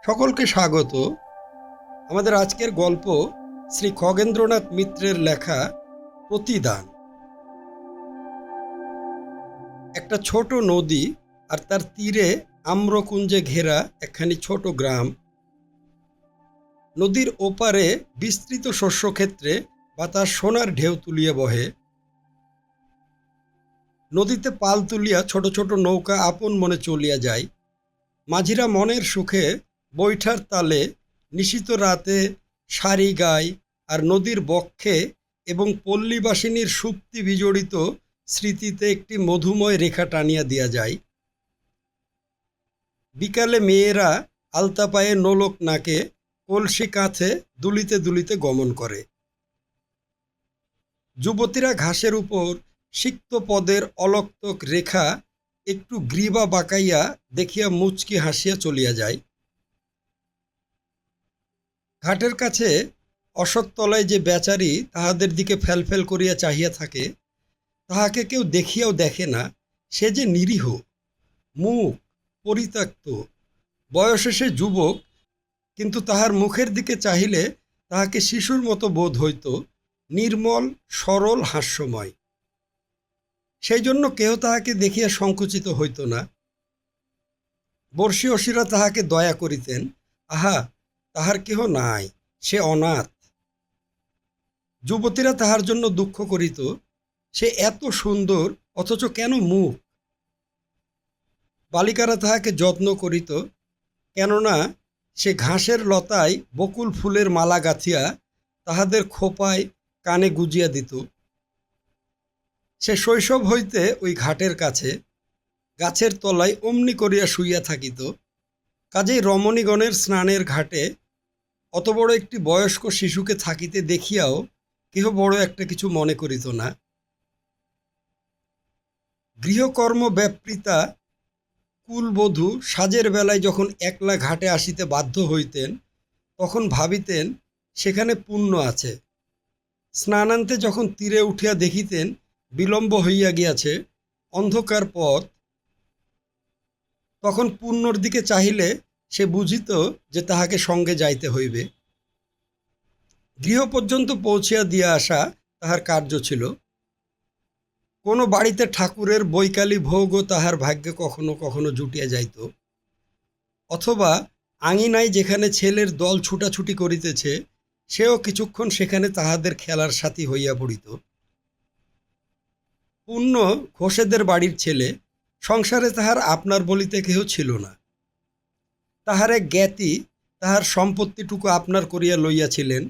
সকলকে স্বাগত। আমাদের আজকের গল্প শ্রী খগেন্দ্রনাথ মিত্রের লেখা প্রতিদান। একটা ছোট নদী আর তার তীরে আম্রকুঞ্জে ঘেরা একখানি ছোট গ্রাম। নদীর ওপারে বিস্তৃত শস্যক্ষেত্রে বাতাস সোনার ঢেউ তুলিয়া বহে। নদীতে পাল তুলিয়া ছোট ছোট নৌকা আপন মনে চলিয়া যায়। মাঝিরা মনের সুখে বৈঠার তালে নিশীত রাতে সারি গায়, আর নদীর বক্ষে এবং পল্লীবাসিনীর সুপ্তি বিজড়িত স্মৃতিতে একটি মধুময় রেখা টানিয়া দিয়া যায়। বিকালে মেয়েরা আলতা পায়ে নোলক নাকে কলসি কাঁধে দুলিতে দুলিতে গমন করে। যুবতীরা ঘাসের উপর সিক্ত পদের অলক্তক রেখা একটু গ্রীবা বাঁকাইয়া দেখিয়া মুচকি হাসিয়া চলিয়া যায়। ঘাটের কাছে অশ্বত্থতলায় যে বেচারি তাহাদের দিকে ফেলফেল করিয়া চাহিয়া থাকে, তাহাকে কেউ দেখিয়াও দেখে না। সে যে নিরীহ, মুখ পরিত্যক্ত, বয়সে সে যুবক, কিন্তু তাহার মুখের দিকে চাহিলে তাহাকে শিশুর মতো বোধ হইত, নির্মল সরল হাস্যময়। সেই জন্য কেহ তাহাকে দেখিয়া সংকুচিত হইত না। বর্ষীয়সীরা তাহাকে দয়া করিতেন। আহা, তাহার কেহ নাই, সে অনাথ। যুবতীরা তাহার জন্য দুঃখ করিত, সে এত সুন্দর অথচ কেন মুখ। বালিকারা তাহাকে যত্ন করিত, কেননা সে ঘাসের লতায় বকুল ফুলের মালা গাঁথিয়া তাহাদের খোপায় কানে গুজিয়া দিত। সে শৈশব হইতে ওই ঘাটের কাছে গাছের তলায় অমনি করিয়া শুইয়া থাকিত। কাজেই রমণীগণের স্নানের ঘাটে অত বড় একটি বয়স্ক শিশুকে থাকিতে দেখিয়াও কেহ বড় একটা কিছু মনে করিত না। গৃহকর্ম ব্যাপৃতা কুলবধূ সাজের বেলায় যখন একলা ঘাটে আসিতে বাধ্য হইতেন, তখন ভাবিতেন সেখানে পুণ্য আছে। স্নানান্তে যখন তীরে উঠিয়া দেখিতেন বিলম্ব হইয়া গিয়াছে, অন্ধকার পথ, তখন পুণ্যর দিকে চাহিলে সে বুঝিত যে তাহাকে সঙ্গে যাইতে হইবে। গৃহ পর্যন্ত পৌঁছিয়া দিয়া আসা তাহার কার্য ছিল। কোনো বাড়িতে ঠাকুরের বৈকালী ভোগও তাহার ভাগ্যে কখনো কখনো জুটিয়া যাইত, অথবা আঙিনায় যেখানে ছেলের দল ছুটাছুটি করিতেছে, সেও কিছুক্ষণ সেখানে তাহাদের খেলার সাথী হইয়া পড়িত। পুণ্য ঘোষেদের বাড়ির ছেলে, সংসারে তাহার আপনার বলিতে কেহ ছিল না। তাহার এক জ্ঞাতি তাহার সম্পত্তিটুকু আপনার করিয়া লইয়াছিলেন,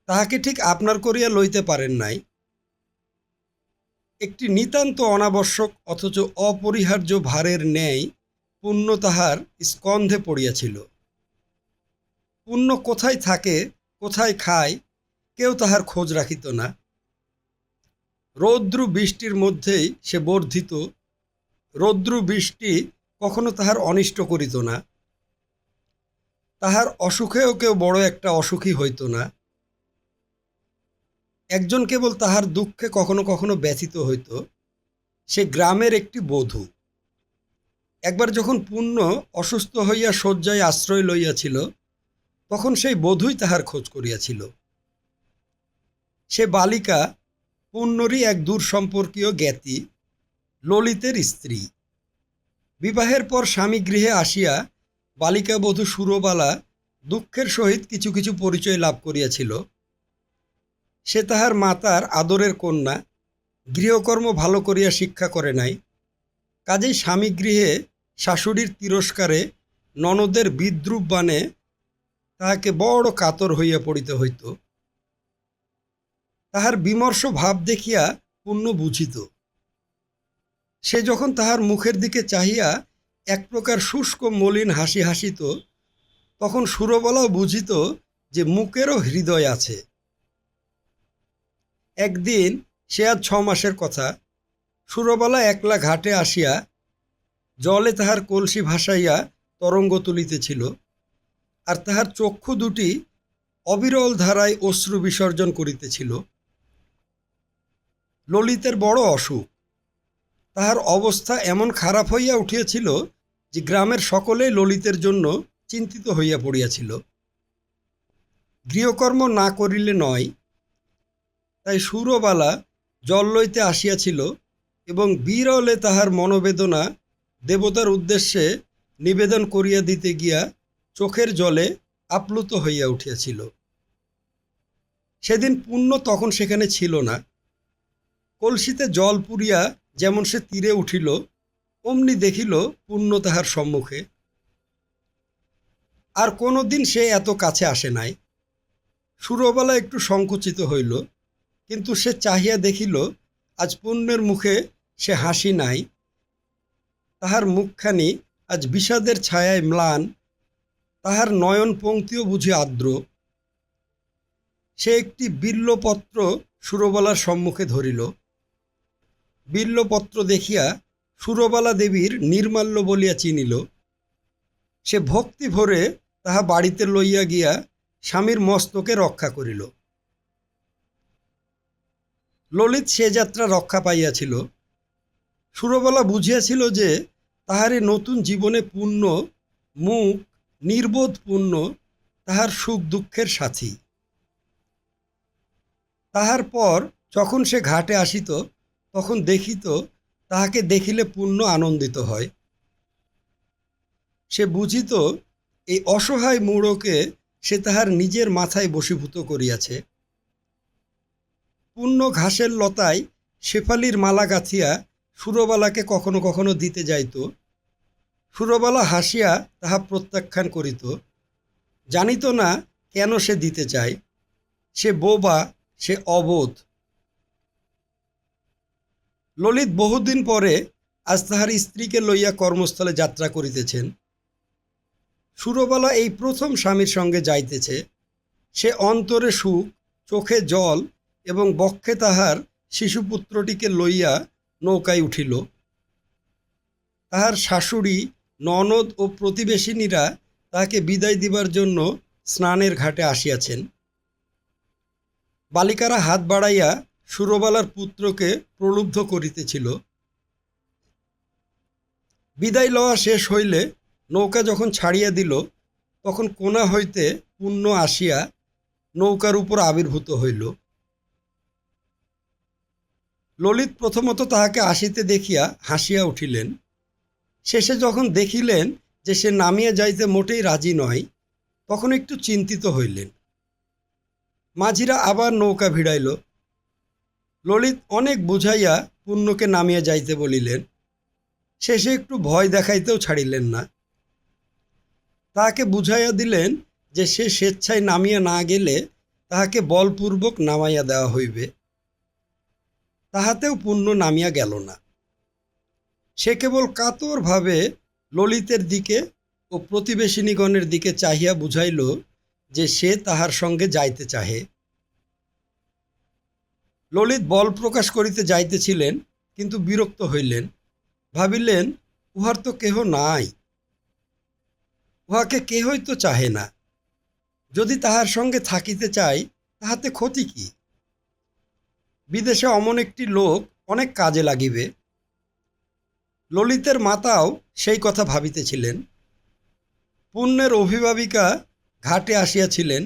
তাহাকে ঠিক আপনার করিয়া লইতে পারেন নাই। একটি নিতান্ত অনাবশ্যক অথচ অপরিহার্য ভারের ন্যায় পুণ্য তাহার স্কন্ধে পড়িয়াছিল। পুণ্য কোথায় থাকে, কোথায় খায়, কেউ তাহার খোঁজ রাখিত না। রৌদ্র বৃষ্টির মধ্যেই সে বর্ধিত। রৌদ্র বৃষ্টি কখনো তাহার অনিষ্ট করিত না। তাহার অসুখেও কেউ বড় একটা অসুখী হইত না। একজন কেবল তাহার দুঃখে কখনো কখনো ব্যথিত হইত, সে গ্রামের একটি বধূ। একবার যখন পুণ্য অসুস্থ হইয়া শয্যায় আশ্রয় লইয়াছিল, তখন সেই বধূই তাহার খোঁজ করিয়াছিল। সে বালিকা পুণ্যরই এক দূর সম্পর্কীয় জ্ঞাতি, ললিতের স্ত্রী। বিবাহের পর স্বামী গৃহে আসিয়া বালিকা বধূ সুরবালা দুঃখের সহিত কিছু কিছু পরিচয় লাভ করিয়াছিল। সে তাহার মাতার আদরের কন্যা, গৃহকর্ম ভালো করিয়া শিক্ষা করে নাই। কাজেই স্বামী গৃহে শাশুড়ির তিরস্কারে ননদের বিদ্রূপ বানে তাহাকে বড় কাতর হইয়া পড়িতে হইত। তাহার বিমর্ষ ভাব দেখিয়া পুণ্য বুঝিত। সে যখন তাহার মুখের দিকে চাহিয়া এক প্রকার শুষ্ক মলিন হাসি হাসিত, তখন সুরবালাও বুঝিত যে মুখেরও হৃদয় আছে। একদিন, সে আজ 6 মাসের কথা, সুরবালা একলা ঘাটে আসিয়া জলে তাহার কলসি ভাসাইয়া তরঙ্গ তুলিতেছিল, আর তাহার চক্ষু দুটি অবিরল ধারায় অশ্রু বিসর্জন করিতেছিল। ললিতের বড় অসুখ। তাহার অবস্থা এমন খারাপ হইয়া উঠিয়াছিল যে গ্রামের সকলেই ললিতের জন্য চিন্তিত হইয়া পড়িয়াছিল। গৃহকর্ম না করিলে নয়, তাই সুরবালা জল লইতে আসিয়াছিল এবং বিরলে তাহার মনোবেদনা দেবতার উদ্দেশ্যে নিবেদন করিয়া দিতে গিয়া চোখের জলে আপ্লুত হইয়া উঠিয়াছিল। সেদিন পুণ্য তখন সেখানে ছিল না। কলসিতে জল পুরিয়া যেমন সে তীরে উঠিল, অমনি দেখিল পুণ্য তাহার সম্মুখে। আর কোনো দিন সে এত কাছে আসে নাই। সুরবালা একটু সংকুচিত হইল, কিন্তু সে চাহিয়া দেখিল আজ পুণ্যের মুখে সে হাসি নাই। তাহার মুখখানি আজ বিষাদের ছায়ায় ম্লান, তাহার নয়ন পংক্তিও বুঝি আর্দ্র। সে একটি বিল্বপত্র সুরবালার সম্মুখে ধরিল। বিল্বপত্র দেখিয়া সুরবালা দেবীর নির্মাল্য বলিয়া চিনিল। সে ভক্তি ভরে তাহা বাড়িতে লইয়া গিয়া স্বামীর মস্তকে রক্ষা করিল। ললিত সে যাত্রা রক্ষা পাইয়াছিল। সুরবালা বুঝিয়াছিল যে তাহারে নতুন জীবনে পুণ্য মুখ নির্বোধ পুণ্য তাহার সুখ দুঃখের সাথী। তাহার পর যখন সে ঘাটে আসিত, তখন দেখিত তাহাকে দেখিলে পুণ্য আনন্দিত হয়। সে বুঝিত এই অসহায় মূঢ়কে সে তাহার নিজের মাথায় বশীভূত করিয়াছে। পুণ্য ঘাসের লতায় শেফালির মালা গাঁথিয়া সুরবালাকে কখনো কখনো দিতে যাইত। সুরবালা হাসিয়া তাহা প্রত্যাখ্যান করিত, জানিত না কেন সে দিতে চায়। সে বোবা, সে অবোধ। ললিত বহুদিন পরে আজ তাহার স্ত্রীকে লইয়া কর্মস্থলে যাত্রা করিতেছেন। সুরবালা এই প্রথম স্বামীর সঙ্গে যাইতেছে। সে অন্তরে সুখ, চোখে জল এবং বক্ষে তাহার শিশুপুত্রটিকে লইয়া নৌকায় উঠিল। তাহার শাশুড়ি, ননদ ও প্রতিবেশিনীরা তাহাকে বিদায় দিবার জন্য স্নানের ঘাটে আসিয়াছেন। বালিকারা হাত বাড়াইয়া সুরবালার পুত্রকে প্রলুব্ধ করিতেছিল। বিদায় লওয়া শেষ হইলে নৌকা যখন ছাড়িয়া দিল, তখন কোনা হইতে পুণ্য আসিয়া নৌকার উপর আবির্ভূত হইল। ললিত প্রথমত তাহাকে আসিতে দেখিয়া হাসিয়া উঠিলেন। শেষে যখন দেখিলেন যে সে নামিয়া যাইতে মোটেই রাজি নয়, তখন একটু চিন্তিত হইলেন। মাঝিরা আবার নৌকা ভিড়াইল। ললিত অনেক বুঝাইয়া পুণ্যকে নামিয়া যাইতে বলিলেন। শেষে একটু ভয় দেখাইতেও ছাড়িলেন না। তাহাকে বুঝাইয়া দিলেন যে সে স্বেচ্ছায় নামিয়া না গেলে তাহাকে বলপূর্বক নামাইয়া দেওয়া হইবে। তাহাতেও পুণ্য নামিয়া গেল না। সে কেবল কাতরভাবে ললিতের দিকে ও প্রতিবেশিনীগণের দিকে চাহিয়া বুঝাইল যে সে তাহার সঙ্গে যাইতে চাহে। ললিত বল প্রকাশ করিতে যাইতেছিলেন, কিন্তু বিরক্ত হইলেন। ভাবিলেন, উহার তো কেহ নাই, উহাকে কেহই তো চাহে না। যদি তাহার সঙ্গে থাকিতে চাই, তাহাতে ক্ষতি কি? বিদেশে অমন একটি লোক অনেক কাজে লাগিবে। ললিতের মাতাও সেই কথা ভাবিতেছিলেন। পুণ্যের অভিভাবিকা ঘাটে আসিয়াছিলেন।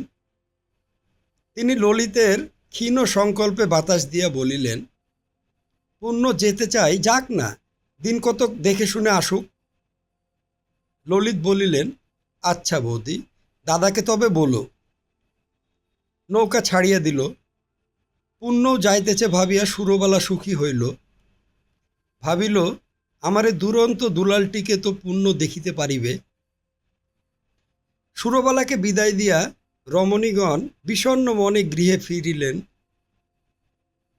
তিনি ললিতের ক্ষীণ সংকল্পে বাতাস দিয়া বলিলেন, পুণ্য যেতে চাই, যাক না, দিন কতক দেখে শুনে আসুক। ললিত বলিলেন, আচ্ছা বৌদি, দাদাকে তবে বলো। নৌকা ছাড়িয়া দিল। পুণ্যও যাইতেছে ভাবিয়া সুরবালা সুখী হইল। ভাবিল, আমারে দুরন্ত দুলালটিকে তো পুণ্য দেখিতে পারিবে। সুরবালাকে বিদায় দিয়া রমণীগণ বিষণ্ণ মনে গৃহে ফিরিলেন।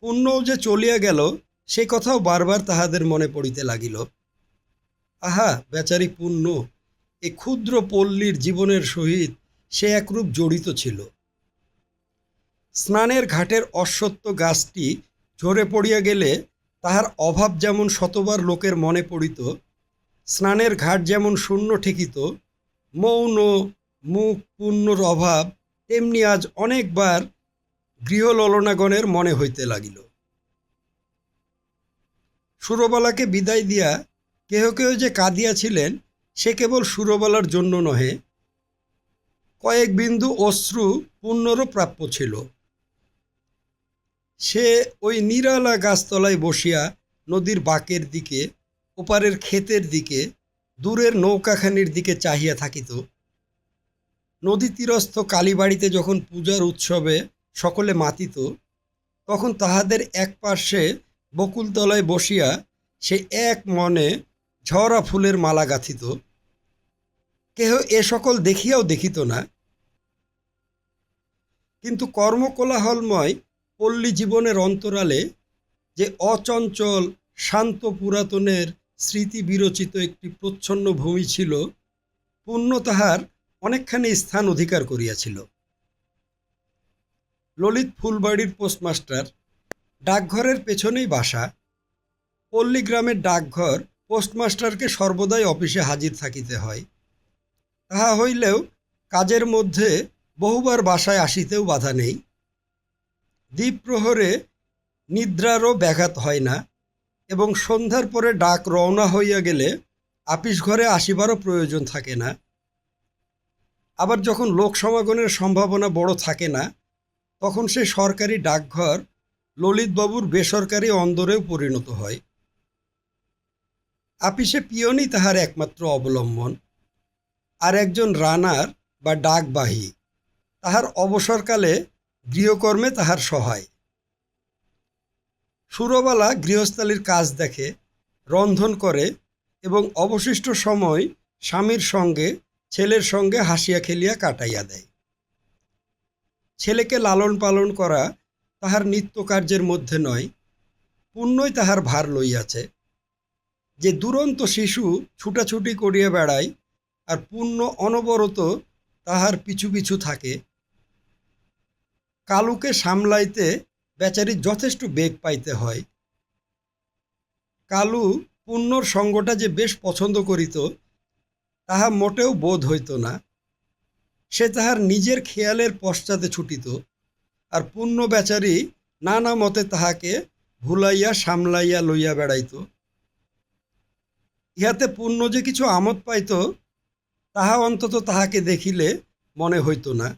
পুণ্যও যে চলিয়া গেল, সে কথাও বারবার তাহাদের মনে পড়িতে লাগিল। আহা, বেচারি পুণ্য! এ ক্ষুদ্র পল্লীর জীবনের সহিত সে একরূপ জড়িত ছিল। স্নানের ঘাটের অশ্বত্থ গাছটি ঝরে পড়িয়া গেলে তাহার অভাব যেমন শতবার লোকের মনে পড়িত, স্নানের ঘাট যেমন শূন্য ঠেকিত, মৌন মুখ পুণ্যর অভাব তেমনি আজ অনেকবার গৃহললনাগণের মনে হইতে লাগিল। সুরবালাকে বিদায় দিয়া কেহ কেহ যে কাঁদিয়াছিলেন, সে কেবল সুরবালার জন্য নহে, কয়েক বিন্দু অশ্রু পূর্ণরও প্রাপ্য ছিল। সে ওই নিরালা গাছতলায় বসিয়া নদীর বাঁকের দিকে, ওপারের ক্ষেতের দিকে, দূরের নৌকাখানির দিকে চাহিয়া থাকিত। নদী তীরস্থ কালীবাড়িতে যখন পূজার উৎসবে সকলে মাতিত, তখন তাহাদের এক পার্শ্বে বকুলতলায় বসিয়া সে এক মনে ঝরা ফুলের মালা গাঁথিত। কেহ এ সকল দেখিয়াও দেখিত না। কিন্তু কর্মকোলাহলময় পল্লী জীবনের অন্তরালে যে অচঞ্চল শান্ত পুরাতনের স্মৃতি বিরচিত একটি প্রচ্ছন্ন ভূমি ছিল, পূর্ণ তাহার অনেকখানি স্থান অধিকার করিয়াছিল। ললিত ফুলবাড়ির পোস্টমাস্টার, ডাকঘরের পেছনেই বাসা। পল্লীগ্রামের ডাকঘর পোস্টমাস্টারকে সর্বদাই অফিসে হাজির থাকিতে হয়। তাহা হইলেও কাজের মধ্যে বহুবার বাসায় আসিতেও বাধা নেই। দ্বীপ্রহরে নিদ্রারও ব্যাঘাত হয় না, এবং সন্ধ্যার পরে ডাক রওনা হইয়া গেলে আপিস ঘরে আসিবারও প্রয়োজন থাকে না। আবার যখন লোক সমাগমের সম্ভাবনা বড় থাকে না, তখন সে সরকারি ডাকঘর ললিতবাবুর বেসরকারি অন্দরেও পরিণত হয়। আপিসে পিয়নই তাহার একমাত্র অবলম্বন, আর একজন রানার বা ডাকবাহী তাহার অবসরকালে গৃহকর্মে তাহার সহায়। সুরবালা গৃহস্থালির কাজ দেখে, রন্ধন করে এবং অবশিষ্ট সময় স্বামীর সঙ্গে, ছেলের সঙ্গে হাসিয়া খেলিয়া কাটাইয়া দেয়। ছেলেকে লালন পালন করা তাহার নিত্য কার্যের মধ্যে নয়, পূর্ণই তাহার ভার লইয়াছে। যে দুরন্ত শিশু ছুটাছুটি করিয়া বেড়ায়, আর পূর্ণ অনবরত তাহার পিছু পিছু থাকে। কালুকে সামলাইতে বেচারির যথেষ্ট বেগ পাইতে হয়। কালু পূর্ণর সঙ্গটা যে বেশ পছন্দ করিত, তাহা মোটেও বোধ হইত না। সে তাহার নিজের খেয়ালের পশ্চাতে ছুটিত, আর পূর্ণ বেচারি নানা মতে তাহাকে ভুলাইয়া সামলাইয়া লইয়া বেড়াইত। ইহাতে পূর্ণ যে কিছু আমোদ পাইত, তাহা অন্তত তাহাকে দেখিলে মনে হইত না।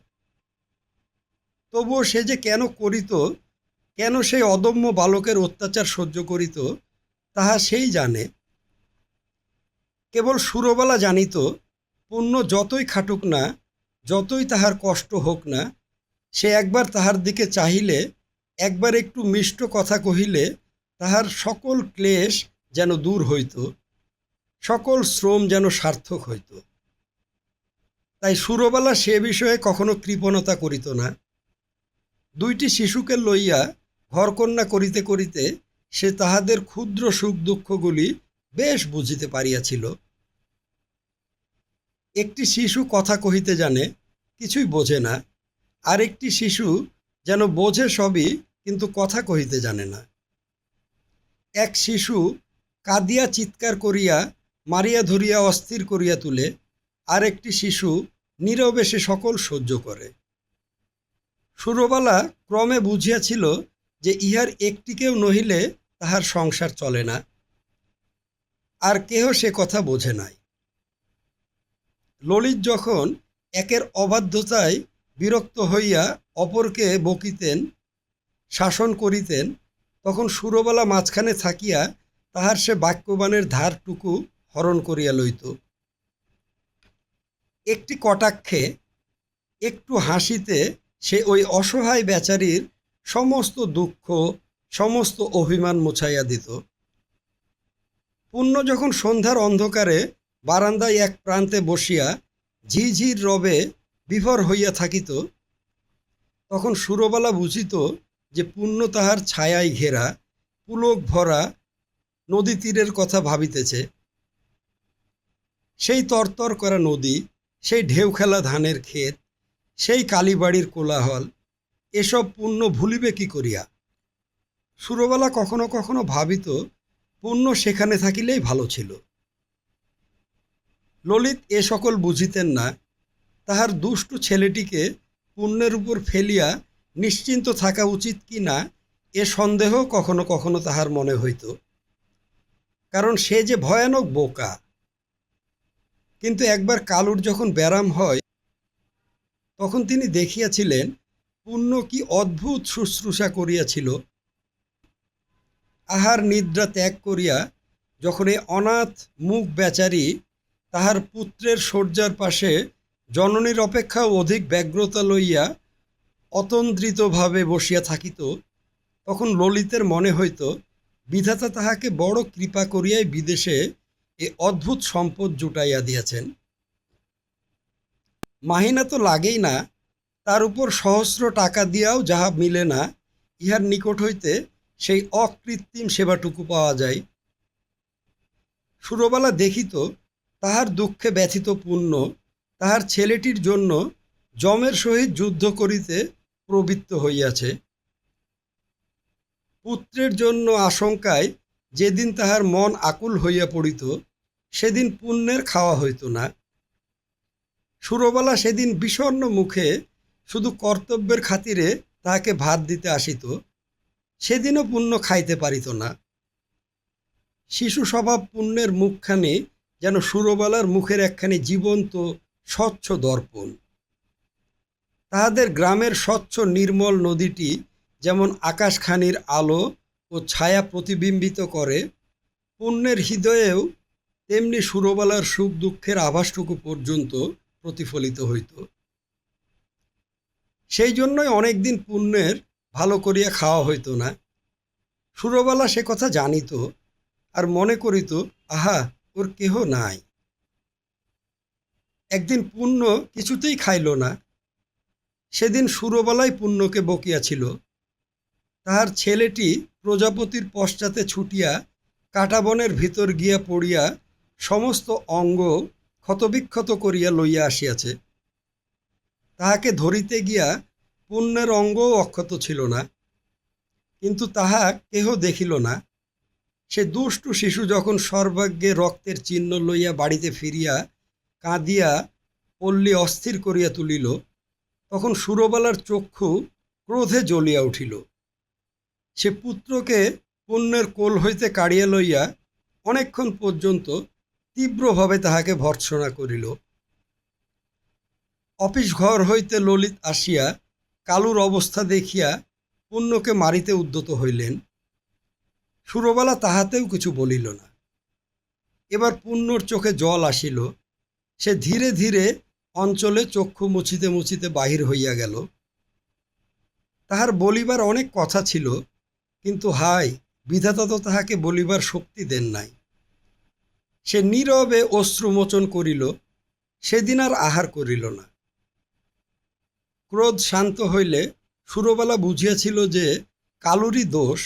তবুও সে যে কেন করিত, কেন সেই অদম্য বালকের অত্যাচার সহ্য করিত, তাহা সেই জানে। কেবল সুরবালা জানিত, পূর্ণ যতই খাটুক না, যতই তাহার কষ্ট হোক না, সে একবার তাহার দিকে চাহিলে, একবার একটু মিষ্ট কথা কহিলে তাহার সকল ক্লেশ যেন দূর হইত, সকল শ্রম যেন সার্থক হইত। তাই সুরবালা সে বিষয়ে কখনো কৃপণতা করিত না। দুইটি শিশুকে লইয়া ঘরকন্যা করিতে করিতে সে তাহাদের ক্ষুদ্র সুখ দুঃখগুলি বেশ বুঝিতে পারিয়াছিল। একটি শিশু কথা কহিতে জানে, কিছুই বোঝে না। আর একটি শিশু যেন বোঝে সবই, কিন্তু কথা কহিতে জানে না। এক শিশু কাঁদিয়া চিৎকার করিয়া মারিয়া ধরিয়া অস্থির করিয়া তুলে, আর একটি শিশু নীরবে সে সকল সহ্য করে। সুরবালা ক্রমে বুঝিয়াছিল যে ইহার একটিকেও নহিলে তাহার সংসার চলে না, আর কেহ সে কথা বোঝে নাই। ললিত যখন একের অবাধ্যতায় বিরক্ত হইয়া অপরকে বকিতেন, শাসন করিতেন, তখন সুরবালা মাঝখানে থাকিয়া তাহার সে বাক্যবাণের ধারটুকু হরণ করিয়া লইত। একটি কটাক্ষে, একটু হাসিতে সে ওই অসহায় বেচারির সমস্ত দুঃখ, সমস্ত অভিমান মুছাইয়া দিত। পূর্ণ যখন সন্ধ্যার অন্ধকারে বারান্দায় এক প্রান্তে বসিয়া ঝিঝির রবে বিভোর হইয়া থাকিত, তখন সুরবালা বুঝিত যে পূর্ণ তাহার ছায়ায় ঘেরা, পুলক ভরা নদী তীরের কথা ভাবিতেছে। সেই তরতর করা নদী, সেই ঢেউ খেলা ধানের ক্ষেত, সেই কালীবাড়ির কোলাহল, এসব পূর্ণ ভুলিবে কি করিয়া? সুরবালা কখনো কখনো ভাবিত, পূর্ণ সেখানে থাকিলেই ভালো ছিল। ললিত এ সকল বুঝিতেন না। তাহার দুষ্টু ছেলেটিকে পূর্ণের উপর ফেলিয়া নিশ্চিন্ত থাকা উচিত কি না, এ সন্দেহ কখনো কখনো তাহার মনে হইত। কারণ সে যে ভয়ানক বোকা। কিন্তু একবার কালুর যখন ব্যারাম হয়, তখন তিনি দেখিয়াছিলেন পুণ্য কি অদ্ভুত শুশ্রূষা করিয়াছিল। আহার নিদ্রা ত্যাগ করিয়া যখন এই অনাথ মুখ বেচারী তাহার পুত্রের শয্যার পাশে জননীর অপেক্ষা অধিক ব্যগ্রতা লইয়া অতন্দ্রিতভাবে বসিয়া থাকিত, তখন ললিতের মনে হইত বিধাতা তাহাকে বড় কৃপা করিয়াই বিদেশে এ অদ্ভুত সম্পদ জুটাইয়া দিয়াছেন। মাহিনা তো লাগেই না, তার উপর সহস্র টাকা দিয়াও যাহা মিলে না, ইহার নিকট হইতে সেই অকৃত্রিম সেবাটুকু পাওয়া যায়। সুরবালা দেখিত তাহার দুঃখে ব্যথিত পুণ্য তাহার ছেলেটির জন্য যমের সহিত যুদ্ধ করিতে প্রবৃত্ত হইয়াছে। পুত্রের জন্য আশঙ্কায় যেদিন তাহার মন আকুল হইয়া পড়িত, সেদিন পুণ্যের খাওয়া হইত না। সুরবালা সেদিন বিষণ্ণ মুখে শুধু কর্তব্যের খাতিরে তাহাকে ভাত দিতে আসিত, সেদিনও পুণ্য খাইতে পারিত না। শিশু স্বভাব পুণ্যের মুখখানি যেন সুরবালার মুখের একখানি জীবন্ত স্বচ্ছ দর্পণ। তাহাদের গ্রামের স্বচ্ছ নির্মল নদীটি যেমন আকাশখানির আলো ও ছায়া প্রতিবিম্বিত করে, পুণ্যের হৃদয়েও তেমনি সুরবালার সুখ দুঃখের আভাসটুকু পর্যন্ত প্রতিফলিত হইত। সেই জন্যই অনেকদিন পুণ্যের ভালো করিয়া খাওয়া হইত না। সুরবালা সে কথা জানিত, আর মনে করিত আহা, ওর কেহ নাই। একদিন পুণ্য কিছুতেই খাইল না। সেদিন সুরবালাই পুণ্যকে বকিয়াছিল। তাহার ছেলেটি প্রজাপতির পশ্চাতে ছুটিয়া কাঁটাবনের ভিতর গিয়া পড়িয়া সমস্ত অঙ্গ ক্ষতবিক্ষত করিয়া লইয়া আসিয়াছে। তাহাকে ধরিতে গিয়া পুণ্যের অঙ্গও অক্ষত ছিল না, কিন্তু তাহা কেহ দেখিল না। সে দুষ্টু শিশু যখন সর্বাগ্যে রক্তের চিহ্ন লইয়া বাড়িতে ফিরিয়া কাঁদিয়া পল্লী অস্থির করিয়া তুলিল, তখন সুরবালার চক্ষু ক্রোধে জ্বলিয়া উঠিল। সে পুত্রকে পুণ্যের কোল হইতে কাড়িয়া লইয়া অনেকক্ষণ পর্যন্ত তীব্রভাবে তাহাকে ভর্ৎসনা করিল। অফিস ঘর হইতে ললিত আসিয়া কালুর অবস্থা দেখিয়া পুণ্যকে মারিতে উদ্যত হইলেন। সুরবালা তাহাতেও কিছু বলিল না। এবার পুণ্যর চোখে জল আসিল। সে ধীরে ধীরে অঞ্চলে চক্ষু মুছিতে মুছিতে বাহির হইয়া গেল। তাহার বলিবার অনেক কথা ছিল, কিন্তু হায়, বিধাতা তো তাহাকে বলিবার শক্তি দেন নাই। সে নীরবে অশ্রুমোচন করিল, সেদিন আর আহার করিল না। ক্রোধ শান্ত হইলে সুরবালা বুঝিয়াছিল যে কালুরই দোষ,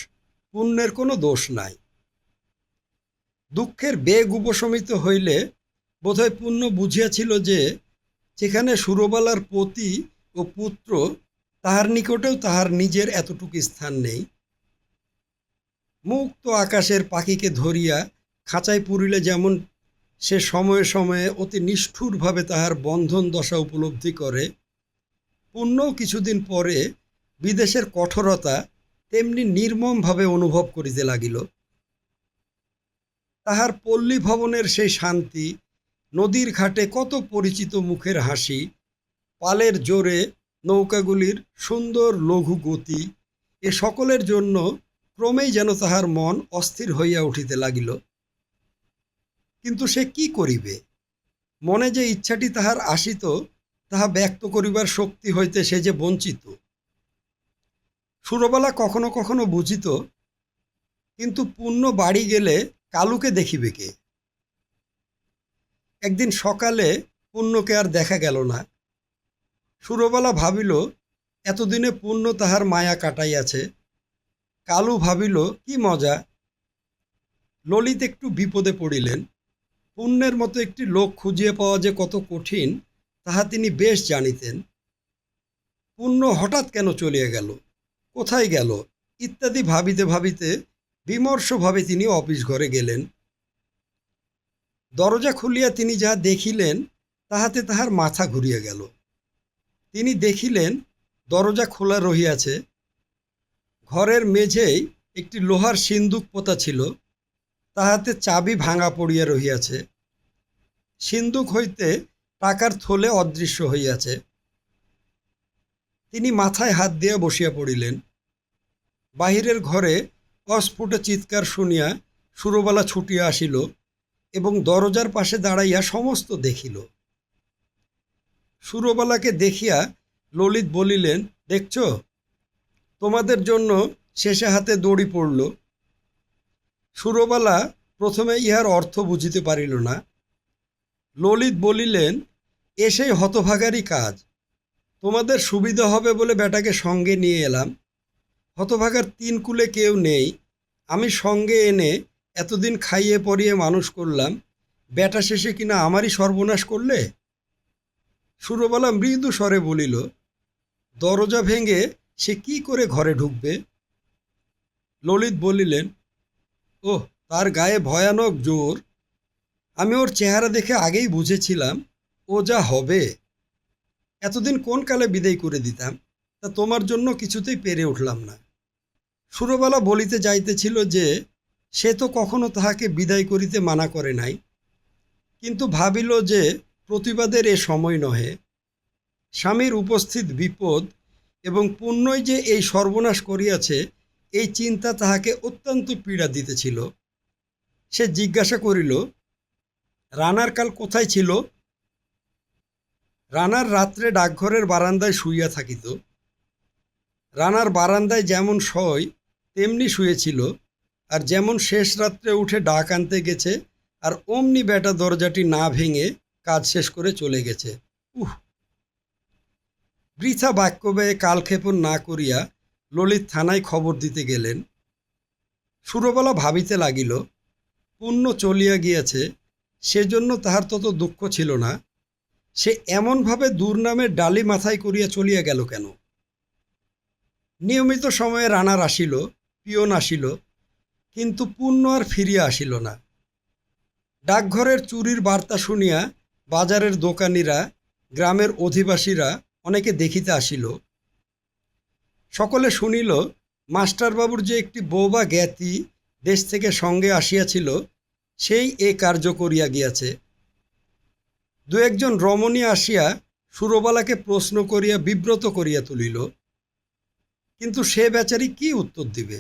পুণ্যের কোনো দোষ নাই। দুঃখের বেগ উপশমিত হইলে বোধহয় পুণ্য বুঝিয়াছিল যে যেখানে সুরবালার পতি ও পুত্র, তাহার নিকটেও তাহার নিজের এতটুকু স্থান নেই। মুক্ত আকাশের পাখিকে ধরিয়া খাঁচায় পুরিলে যেমন সে সময়ে সময়ে অতি নিষ্ঠুরভাবে তাহার বন্ধন দশা উপলব্ধি করে, পুণ্যও কিছুদিন পরে বিদেশের কঠোরতা তেমনি নির্মমভাবে অনুভব করিতে লাগিল। তাহার পল্লী ভবনের সেই শান্তি, নদীর ঘাটে কত পরিচিত মুখের হাসি, পালের জোরে নৌকাগুলির সুন্দর লঘু গতি, এ সকলের জন্য ক্রমেই যেন তাহার মন অস্থির হইয়া উঠিতে লাগিল। কিন্তু সে কি করিবে? মনে যে ইচ্ছাটি তাহার আসিত, তাহা ব্যক্ত করিবার শক্তি হইতে সে যে বঞ্চিত। সুরবালা কখনো কখনো বুঝিত, কিন্তু পুণ্য বাড়ি গেলে কালুকে দেখিবে কে? একদিন সকালে পুণ্যকে আর দেখা গেল না। সুরবালা ভাবিল এতদিনে পুণ্য তাহার মায়া কাটাইয়াছে। কালু ভাবিল কি মজা। ললিত একটু বিপদে পড়িলেন। পুণ্যের মতো একটি লোক খুঁজিয়া পাওয়া যে কত কঠিন, তাহা তিনি বেশ জানিতেন। পুণ্য হঠাৎ কেন চলিয়া গেল, কোথায় গেল ইত্যাদি ভাবিতে ভাবিতে বিমর্ষভাবে তিনি অফিস ঘরে গেলেন। দরজা খুলিয়া তিনি যাহা দেখিলেন, তাহাতে তাহার মাথা ঘুরিয়া গেল। তিনি দেখিলেন দরজা খোলা রহিয়াছে। ঘরের মেঝেই একটি লোহার সিন্দুক পোতা ছিল, তাহাতে চাবি ভাঙা পড়িয়া রহিয়াছে। সিন্দুক হইতে টাকার থলে অদৃশ্য হইয়াছে। তিনি মাথায় হাত দিয়া বসিয়া পড়িলেন। বাহিরের ঘরে অস্ফুট চিৎকার শুনিয়া সুরবালা ছুটিয়া আসিল এবং দরজার পাশে দাঁড়াইয়া সমস্ত দেখিল। সুরবালাকে দেখিয়া ললিত বলিলেন, দেখছ, তোমাদের জন্য শেষে হাতে দড়ি পড়ল। সুরবালা প্রথমে ইহার অর্থ বুঝিতে পারিল না। ললিত বলিলেন, এ সেই হতভাগারই কাজ। তোমাদের সুবিধা হবে বলে বেটাকে সঙ্গে নিয়ে এলাম। হতভাগার তিন কুলে কেউ নেই, আমি সঙ্গে এনে এতদিন খাইয়ে পরিয়ে মানুষ করলাম, বেটা শেষে কিনা আমারই সর্বনাশ করলে। সুরবালা মৃদু স্বরে বলিল, দরজা ভেঙে সে কি করে ঘরে ঢুকবে? ললিত বলিলেন, ওহ, তার গায়ে ভয়ানক জোর। আমি ওর চেহারা দেখে আগেই বুঝেছিলাম ও যা হবে। এতদিন কোন কালে বিদায় করে দিতাম, তা তোমার জন্য কিছুতেই পেরে উঠলাম না। সুরবালা বলিতে যাইতেছিল যে সে তো কখনো তাহাকে বিদায় করিতে মানা করে নাই, কিন্তু ভাবিল যে প্রতিবাদের এ সময় নহে। স্বামীর উপস্থিত বিপদ এবং পুণ্যই যে এই সর্বনাশ করিয়াছে, এই চিন্তা তাহাকে অত্যন্ত পীড়া দিতেছিল। সে জিজ্ঞাসা করিল, রানার কাল কোথায় ছিল? রানার রাত্রে ডাকঘরের বারান্দায় শুইয়া থাকিত। রানার বারান্দায় যেমন শয় তেমনি শুয়েছিল, আর যেমন শেষ রাত্রে উঠে ডাক আনতে গেছে, আর অমনি বেটা দরজাটি না ভেঙে কাজ শেষ করে চলে গেছে। বৃথা বাক্য ব্যয়ে কালক্ষেপণ না করিয়া ললিত থানায় খবর দিতে গেলেন। সুরবালা ভাবিতে লাগিল, পুণ্য চলিয়া গিয়াছে, সেজন্য তাহার তত দুঃখ ছিল না। সে এমনভাবে দুর্নামের ডালি মাথায় করিয়া চলিয়া গেল কেন? নিয়মিত সময়ে রানার আসিল, পিয়ন আসিল, কিন্তু পুণ্য আর ফিরিয়া আসিল না। ডাকঘরের চুরির বার্তা শুনিয়া বাজারের দোকানিরা, গ্রামের অধিবাসীরা অনেকে দেখিতে আসিল। সকলে শুনিল মাস্টারবাবুর যে একটি বৌবা জ্ঞাতি দেশ থেকে সঙ্গে আসিয়াছিল, সেই এ কার্য করিয়া গিয়াছে। দু একজন রমণী আসিয়া সুরবালাকে প্রশ্ন করিয়া বিব্রত করিয়া তুলিল, কিন্তু সে বেচারি কি উত্তর দিবে?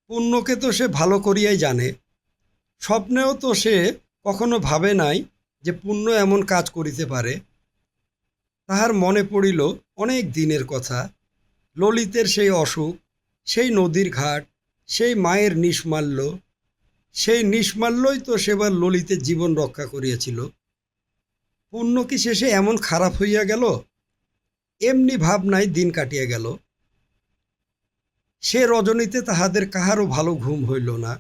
পুণ্যকে তো সে ভালো করিয়াই জানে। স্বপ্নেও তো সে কখনো ভাবে নাই যে পুণ্য এমন কাজ করিতে পারে। তাহার মনে পড়িল অনেক দিনের কথা, ললিতের সেই অসুখ, সেই নদীর ঘাট, সেই মায়ের নিষ্মাল্য। সেই নিষ্মাল্যই তো সেবার ললিতের জীবন রক্ষা করিয়াছিল। পুণ্য কি শেষে এমন খারাপ হইয়া গেল? এমনি ভাবনায় দিন কাটিয়া গেল। সে রজনীতে তাহাদের কাহারও ভালো ঘুম হইল না।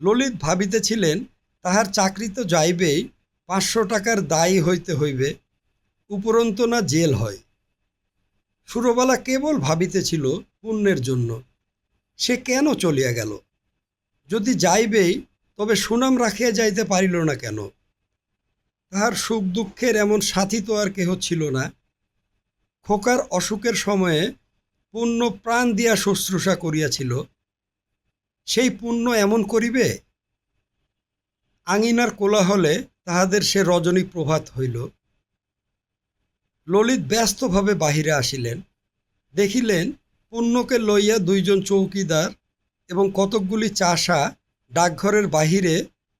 ললিত ভাবিতেছিলেন, তাহার চাকরি তো যাইবেই, 500 টাকার দায়ী হইতে হইবে, উপরন্তু না জেল হয়। সুরবালা কেবল ভাবিতেছিল পুণ্যের জন্য। সে কেন চলিয়া গেল? যদি যাইবেই, তবে সুনাম রাখিয়া যাইতে পারিল না কেন? তাহার সুখ দুঃখের এমন সাথী তো আর কেহ ছিল না। খোকার অসুখের সময়ে পুণ্য প্রাণ দিয়া শুশ্রূষা করিয়াছিল, সেই পুণ্য এমন করিবে? আঙিনার কোলাহলে তাহাদের সে রজনী প্রভাত হইল। ললিত ব্যস্তভাবে বাহিরে আসিলেন। দেখিলেন পুণ্যকে লইয়া 2 জন চৌকিদার এবং কতকগুলি চাষা ডাকঘরের বাহিরে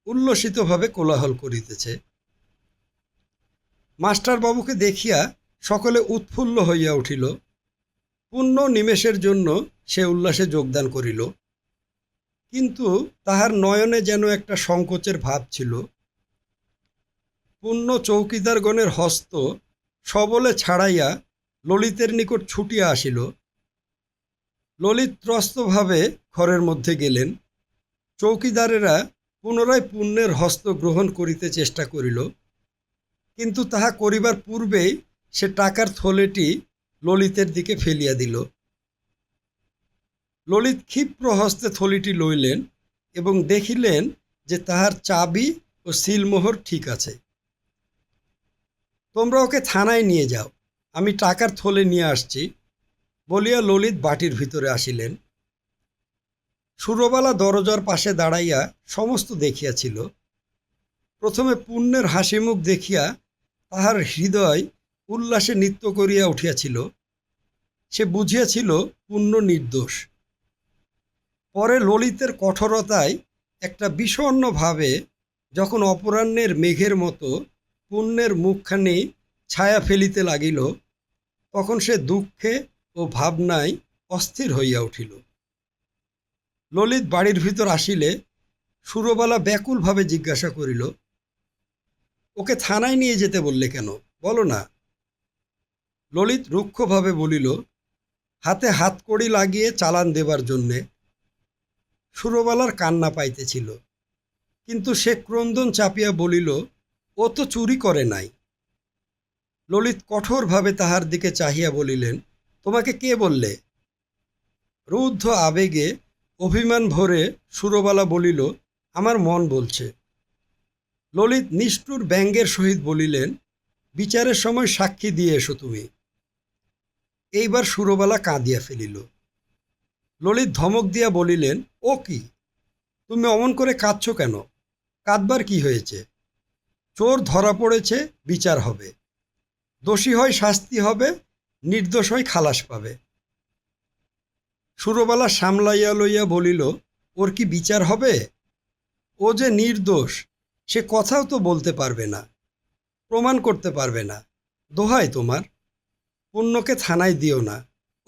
উল্লসিতভাবে কোলাহল করিতেছে। মাস্টারবাবুকে দেখিয়া সকলে উৎফুল্ল হইয়া উঠিল। পুণ্য নিমেষের জন্য সে উল্লাসে যোগদান করিল, কিন্তু তাহার নয়নে যেন একটা সংকোচের ভাব ছিল। পুণ্য চৌকিদারগণের হস্ত সবলে ছাড়াইয়া ললিতের নিকট ছুটিয়া আসিল। ললিত ত্রস্তভাবে ঘরের মধ্যে গেলেন। চৌকিদারেরা পুনরায় পুণ্যের হস্ত গ্রহণ করিতে চেষ্টা করিল, কিন্তু তাহা করিবার পূর্বেই সে টাকার থলেটি ললিতের দিকে ফেলিয়া দিল। ললিত ক্ষিপ্র হস্তে থলিটি লইলেন এবং দেখিলেন যে তাহার চাবি ও সিলমোহর ঠিক আছে। তোমরা ওকে থানায় নিয়ে যাও, আমি টাকার থলে নিয়ে আসছি, বলিয়া ললিত বাটির ভিতরে আসিলেন। সুরবালা দরজার পাশে দাঁড়াইয়া সমস্ত দেখিয়াছিল। প্রথমে পুণ্যের হাসিমুখ দেখিয়া তাহার হৃদয় উল্লাসে নৃত্য করিয়া উঠিয়াছিল। সে বুঝিয়াছিল পূর্ণ নির্দোষ। পরে ললিতের কঠোরতায় একটা বিষণ্ণভাবে যখন অপরাহ্নের মেঘের মতো পূর্ণের মুখখানি ছায়া ফেলিতে লাগিল, তখন সে দুঃখে ও ভাবনায় অস্থির হইয়া উঠিল। ললিত বাড়ির ভিতর আসিলে সুরবালা ব্যাকুলভাবে জিজ্ঞাসা করিল, ওকে থানায় নিয়ে যেতে বললে কেন, বলো না। ললিত রুক্ষভাবে বলিল, হাতে হাতকড়ি লাগিয়ে চালান দেবার জন্যে। সুরবালার কান্না পাইতেছিল, কিন্তু সে ক্রন্দন চাপিয়া বলিল, ও তো চুরি করে নাই। ললিত কঠোরভাবে তাহার দিকে চাহিয়া বলিলেন, তোমাকে কে বললে? রুদ্ধ আবেগে অভিমান ভরে সুরবালা বলিল, আমার মন বলছে। ললিত নিষ্ঠুর ব্যঙ্গের সহিত বলিলেন, বিচারের সময় সাক্ষী দিয়ে এসো তুমি। এইবার সুরবালা কাঁদিয়া ফেলিল। ললিত ধমক দিয়া বলিলেন, ও কি, তুমি অমন করে কাঁদছ কেন? কাঁদবার কি হয়েছে? চোর ধরা পড়েছে, বিচার হবে। দোষী হয় শাস্তি হবে, নির্দোষ হয় খালাস পাবে। সুরবালা সামলাইয়া লইয়া বলিল, ওর কি বিচার হবে? ও যে নির্দোষ সে কথাও তো বলতে পারবে না, প্রমাণ করতে পারবে না। দোহাই তোমার, পুণ্যকে থানায় দিও না,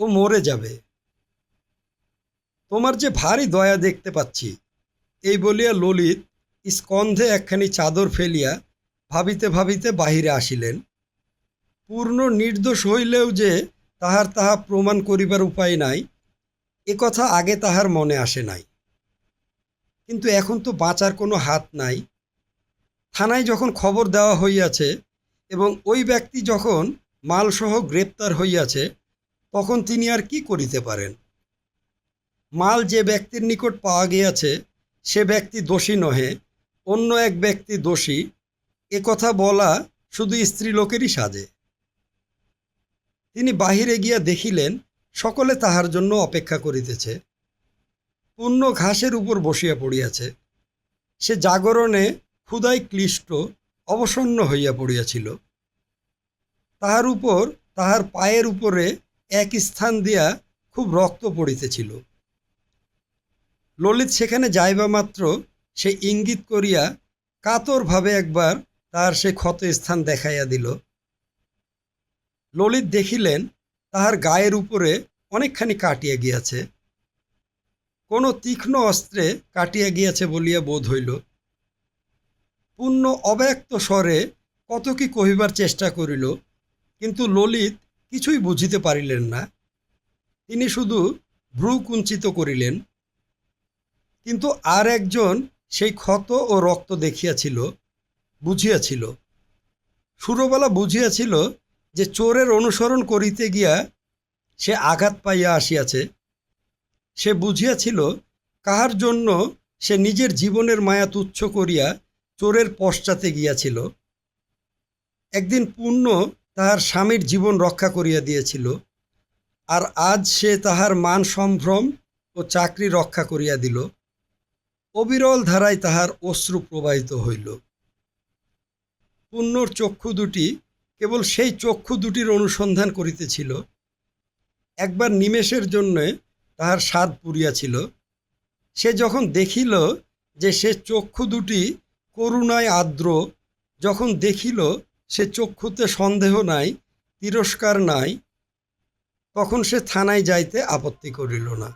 ও মরে যাবে। তোমার যে ভারী দয়া দেখতে পাচ্ছি। এই বলিয়া ললিত স্কন্ধে একখানি চাদর ফেলিয়া ভাবিতে ভাবিতে বাহিরে আসিলেন। পূর্ণ নির্দোষ হইলেও যে তাহা প্রমাণ করিবার উপায় নাই, এ কথা আগে তাহার মনে আসে নাই। কিন্তু এখন তো বাঁচার কোনো হাত নাই। থানায় যখন খবর দেওয়া হইয়াছে এবং ওই ব্যক্তি যখন মালসহ গ্রেপ্তার হইয়াছে, তখন তিনি আর কি করিতে পারেন? মাল যে ব্যক্তির নিকট পাওয়া গিয়াছে সে ব্যক্তি দোষী নহে, অন্য এক ব্যক্তি দোষী, এ কথা বলা শুধু স্ত্রীলোকেরই সাজে। তিনি বাহিরে গিয়া দেখিলেন সকলে তাহার জন্য অপেক্ষা করিতেছে। পূর্ণ ঘাসের উপর বসিয়া পড়িয়াছে। সে জাগরণে ক্ষুধায় ক্লিষ্ট অবসন্ন হইয়া পড়িয়াছিল। তাহার উপর তাহার পায়ের উপরে এক স্থান দিয়া খুব রক্ত পড়িতেছিল। ললিত সেখানে যাইবা মাত্র সে ইঙ্গিত করিয়া কাতরভাবে একবার তাহার সে ক্ষত স্থান দেখাইয়া দিল। ললিত দেখিলেন তাহার গায়ের উপরে অনেকখানি কাটিয়া গিয়াছে, কোনো তীক্ষ্ণ অস্ত্রে কাটিয়া গিয়াছে বলিয়া বোধ হইল। পূর্ণ অব্যক্ত স্বরে কত কি কহিবার চেষ্টা করিল, কিন্তু ললিত কিছুই বুঝিতে পারিলেন না। তিনি শুধু ভ্রু কুঞ্চিত করিলেন। কিন্তু আর একজন সেই ক্ষত ও রক্ত দেখিয়াছিল, বুঝিয়াছিল। সুরবালা বুঝিয়াছিল যে চোরের অনুসরণ করিতে গিয়া সে আঘাত পাইয়া আসিয়াছে। সে বুঝিয়াছিল কাহার জন্য সে নিজের জীবনের মায়া তুচ্ছ করিয়া চোরের পশ্চাতে গিয়াছিল। একদিন পূর্ণ তাহার স্বামীর জীবন রক্ষা করিয়া দিয়েছিল, আর আজ সে তাহার মান সম্ভ্রম ও চাকরি রক্ষা করিয়া দিল। অবিরল ধারায় তাহার অশ্রু প্রবাহিত হইল। পূর্ণর চক্ষু দুটি কেবল সেই চক্ষু দুটির অনুসন্ধান করিতেছিল। একবার নিমেষের জন্য তাহার স্বাদ পুরিয়াছিল। সে যখন দেখিল যে সে চক্ষু দুটি করুণায় আর্দ্র, যখন দেখিল সে চক্ষুতে সন্দেহ নাই, তিরস্কার নাই, তখন সে থানায় যাইতে আপত্তি করিল না।